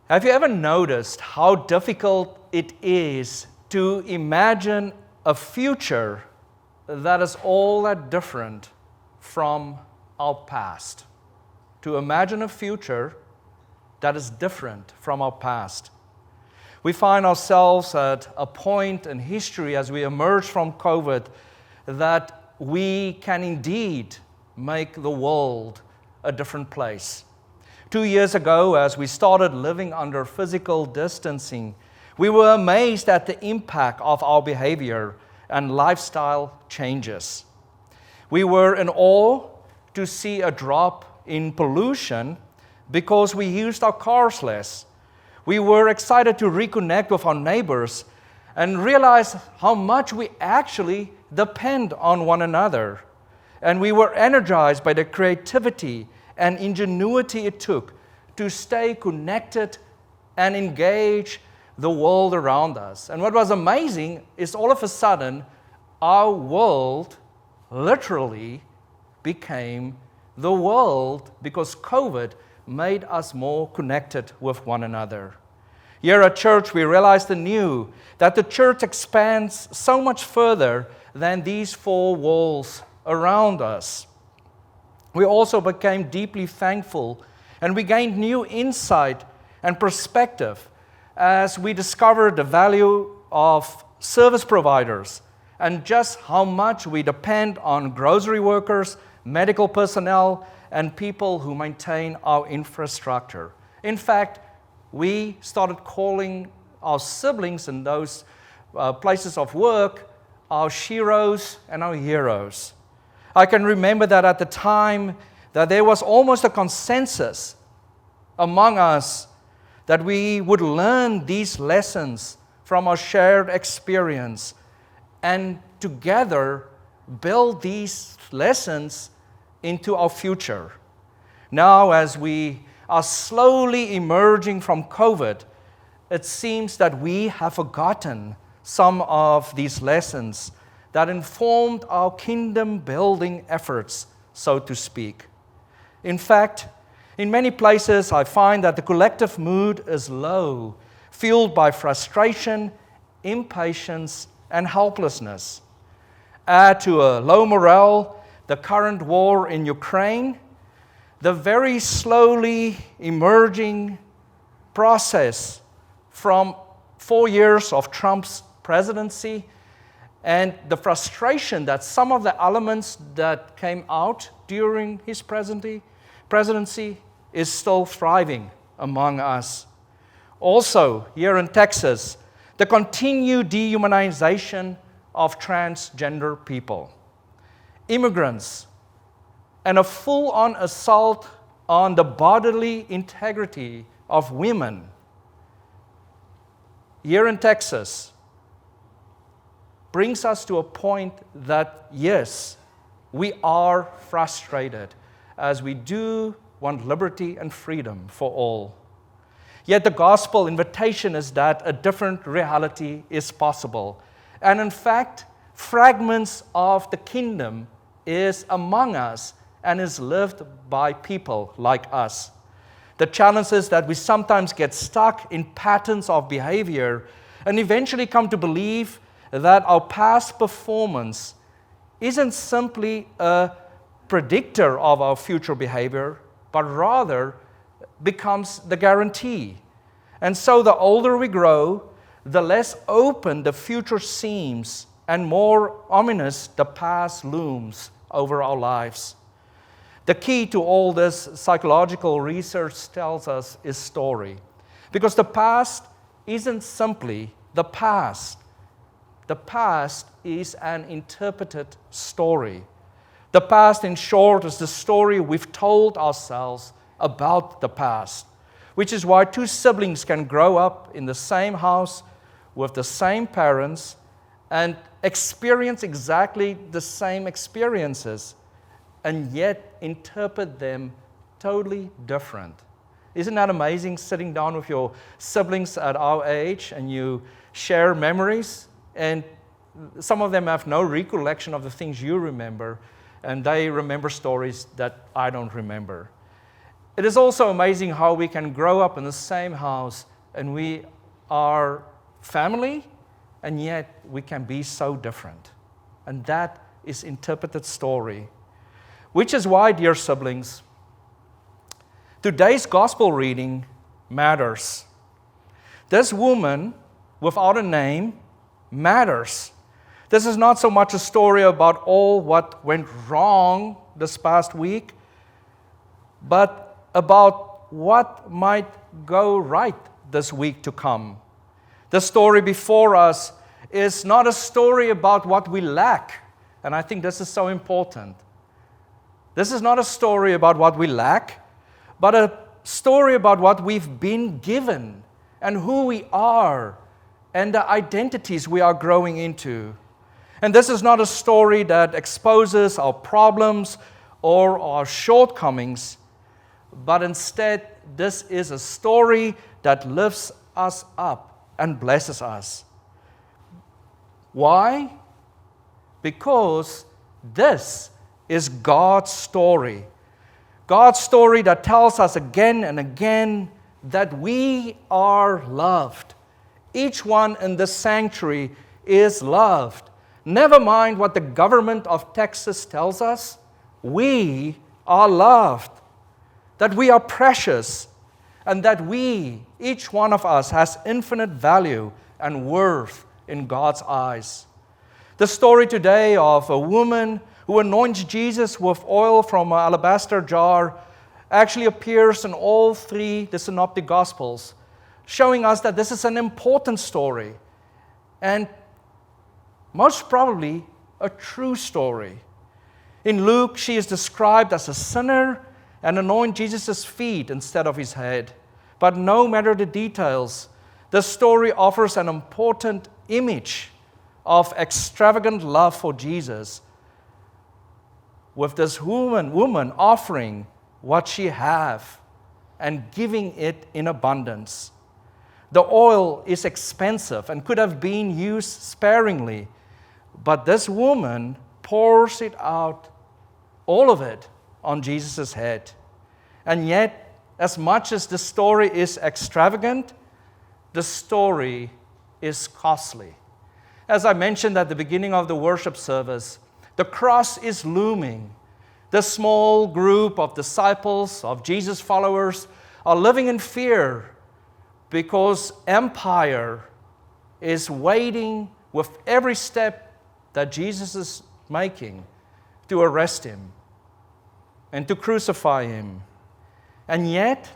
Have you ever noticed how difficult it is to imagine a future that is all that different from our past? To imagine a future that is different from our past. We find ourselves at a point in history as we emerge from COVID that we can indeed make the world a different place. 2 years ago, as we started living under physical distancing, we were amazed at the impact of our behavior and lifestyle changes. We were in awe to see a drop in pollution because we used our cars less. We were excited to reconnect with our neighbors and realize how much we actually depend on one another. And we were energized by the creativity and ingenuity it took to stay connected and engage the world around us. And what was amazing is all of a sudden, our world literally became the world because COVID made us more connected with one another. Here at church, we realized anew that the church expands so much further than these four walls around us. We also became deeply thankful, and we gained new insight and perspective as we discovered the value of service providers and just how much we depend on grocery workers, medical personnel, and people who maintain our infrastructure. In fact, we started calling our siblings in those places of work our sheroes and our heroes. I can remember that at the time that there was almost a consensus among us that we would learn these lessons from our shared experience and together build these lessons into our future. Now, as we are slowly emerging from COVID, it seems that we have forgotten some of these lessons that informed our kingdom-building efforts, so to speak. In fact, in many places, I find that the collective mood is low, fueled by frustration, impatience, and helplessness. Add to a low morale the current war in Ukraine, the very slowly emerging process from 4 years of Trump's presidency, and the frustration that some of the elements that came out during his presidency is still thriving among us. Also, here in Texas, the continued dehumanization of transgender people, immigrants, and a full-on assault on the bodily integrity of women. Here in Texas, brings us to a point that, yes, we are frustrated as we do want liberty and freedom for all. Yet the gospel invitation is that a different reality is possible. And in fact, fragments of the kingdom is among us and is lived by people like us. The challenge is that we sometimes get stuck in patterns of behavior and eventually come to believe that our past performance isn't simply a predictor of our future behavior, but rather becomes the guarantee. And so the older we grow, the less open the future seems and more ominous the past looms over our lives. The key to all this psychological research tells us is story. Because the past isn't simply the past. The past is an interpreted story. The past, in short, is the story we've told ourselves about the past, which is why two siblings can grow up in the same house with the same parents and experience exactly the same experiences and yet interpret them totally different. Isn't that amazing, sitting down with your siblings at our age and you share memories, and some of them have no recollection of the things you remember, and they remember stories that I don't remember. It is also amazing how we can grow up in the same house and we are family, and yet we can be so different. And that is interpreted story. Which is why, dear siblings, today's gospel reading matters. This woman without a name matters. This is not so much a story about all what went wrong this past week, but about what might go right this week to come. The story before us is not a story about what we lack, and I think this is so important. This is not a story about what we lack, but a story about what we've been given and who we are and the identities we are growing into. And this is not a story that exposes our problems or our shortcomings, but instead, this is a story that lifts us up and blesses us. Why? Because this is God's story. God's story that tells us again and again that we are loved. Each one in this sanctuary is loved. Never mind what the government of Texas tells us, we are loved. That we are precious, and that we, each one of us, has infinite value and worth in God's eyes. The story today of a woman who anoints Jesus with oil from an alabaster jar actually appears in all three the synoptic gospels, showing us that this is an important story and most probably a true story. In Luke, she is described as a sinner and anoint Jesus' feet instead of his head. But no matter the details, the story offers an important image of extravagant love for Jesus, with this woman offering what she have and giving it in abundance. The oil is expensive and could have been used sparingly, but this woman pours it out, all of it, on Jesus' head. And yet, as much as the story is extravagant, the story is costly. As I mentioned at the beginning of the worship service, the cross is looming. The small group of disciples, of Jesus' followers, are living in fear because empire is waiting with every step that Jesus is making to arrest him and to crucify him. And yet,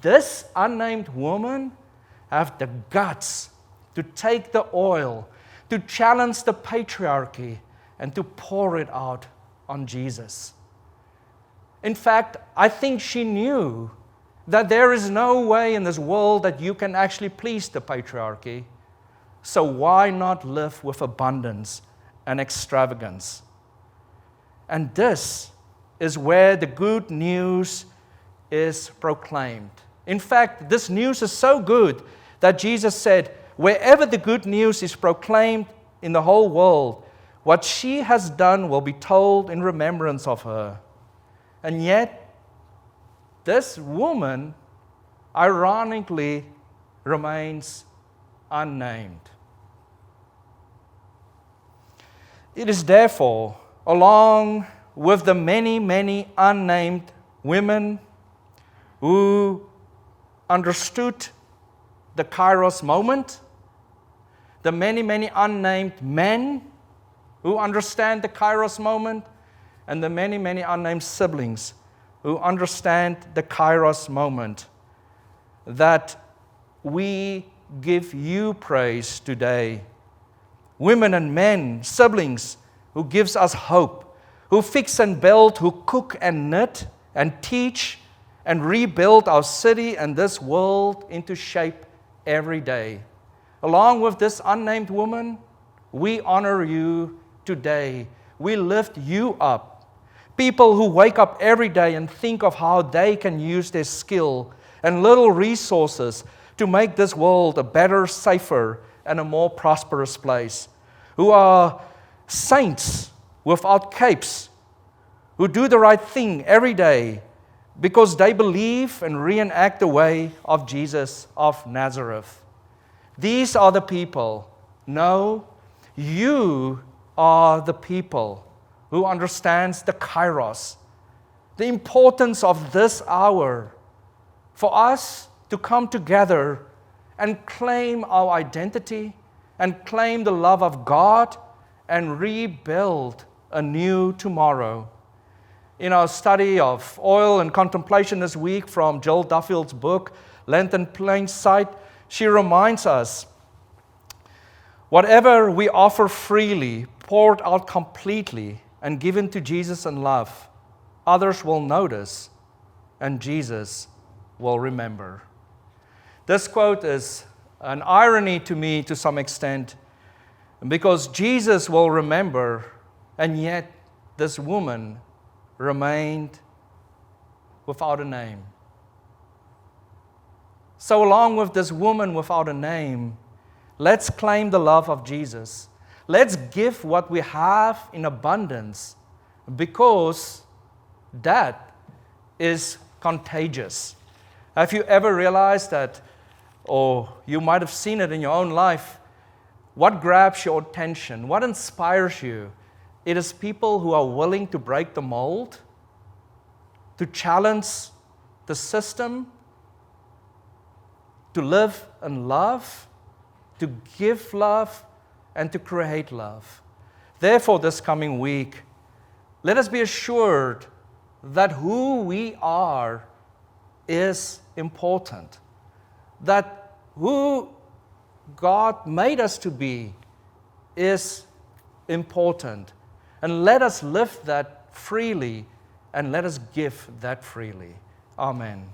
this unnamed woman have the guts to take the oil, to challenge the patriarchy, and to pour it out on Jesus. In fact, I think she knew that there is no way in this world that you can actually please the patriarchy. So why not live with abundance and extravagance? And this is where the good news is proclaimed. In fact, this news is so good that Jesus said, wherever the good news is proclaimed in the whole world, what she has done will be told in remembrance of her. And yet, this woman, ironically, remains unnamed. It is therefore, along with the many, many unnamed women who understood the Kairos moment, the many, many unnamed men who understand the Kairos moment, and the many, many unnamed siblings who understand the Kairos moment, that we give you praise today. Women and men, siblings who gives us hope, who fix and build, who cook and knit and teach and rebuild our city and this world into shape every day. Along with this unnamed woman, we honor you today. We lift you up. People who wake up every day and think of how they can use their skill and little resources to make this world a better, safer, and a more prosperous place. Who are saints without capes, who do the right thing every day because they believe and reenact the way of Jesus of Nazareth. These are the people. No, you are the people who understands the kairos, the importance of this hour for us to come together and claim our identity and claim the love of God and rebuild a new tomorrow. In our study of oil and contemplation this week from Jill Duffield's book, Lent in Plain Sight, she reminds us, whatever we offer freely, poured out completely, and given to Jesus in love, others will notice, and Jesus will remember. This quote is an irony to me to some extent, because Jesus will remember, and yet this woman remained without a name. So along with this woman without a name, let's claim the love of Jesus. Let's give what we have in abundance, because that is contagious. Have you ever realized that, or you might have seen it in your own life, what grabs your attention, what inspires you? It is people who are willing to break the mold, to challenge the system, to live in love, to give love, and to create love. Therefore, this coming week, let us be assured that who we are is important, that who God made us to be is important. And let us live that freely, and let us give that freely. Amen.